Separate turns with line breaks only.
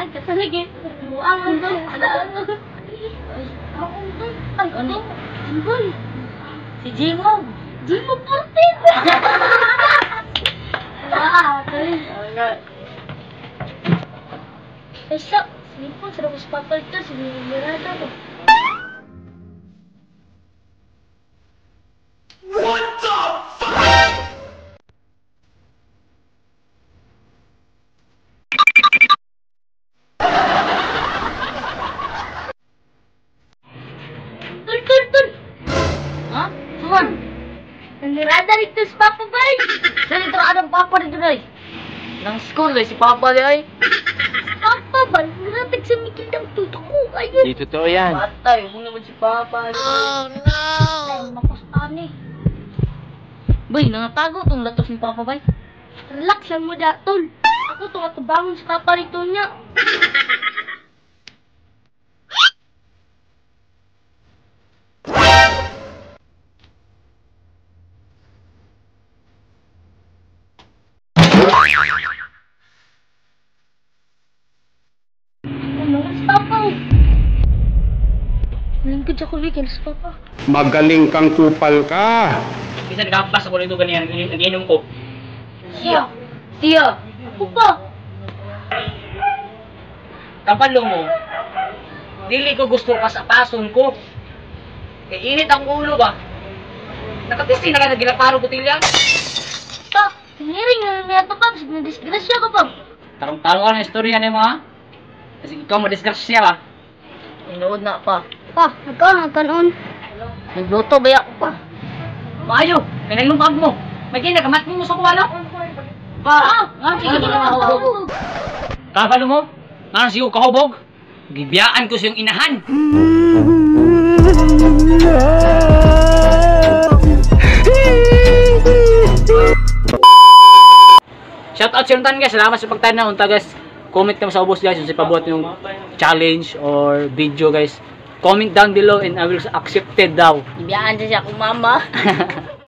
Buang ka talaga. Buang mo doon. Ay, ano? Jimboy. Si Jimong. Jimong Portin. Eh, siya. Sinipon, sarap ko sa papal ito. Sinirada ko. Tol. Ha? Suman. Nanirada rito si Papa Bay.
Saan ito anong papa dito na Nang school si papa di ay.
Papa Bay, narating sa mikil ng tuto ko. Ayun.
Di totoo yan.
Patay, mo naman si papa.
Ay, makustan eh.
Bay, nangatago tong latos ni papa bay.
Relax lang mo da, tol. Ako to katubangon sa papa rito niya. Ano nga si papa? Lingkod sa kulikin sa papa.
Magaling kang kupal ka.
Bisa nagkapas ako nito ganyan, nagiinom ko.
Siya.
Tiya,
Ako pa.
Kapalo mo, dili ko gusto pasapason ko. Kaya init ang ulo ba? Nakatesti na ka na ginaparo butilya.
Pa, hiniring na niya ito pa. Disgrasya ka pa.
Tarong-tarong ka ng istorya niya mga. Kasi ikaw madisgrasya ka.
inuod na pa.
Pa, nagkanon.
Nagluto ba ako pa?
Maayo, pinaglumpag mo. May kinagamat mo sa kuwala.
Pa,
sige, ako.
Kapalo mo, nga siyo kahubog. Gibiyaan ko siyang inahan. Shoutout sa inyo guys, salamat sa pagtanaw. Unta guys, comment kamo sa ubos guys kung pabuhat yung challenge or video guys. Comment down below and I will accept it daw.
Ibiyaan siya kung mama.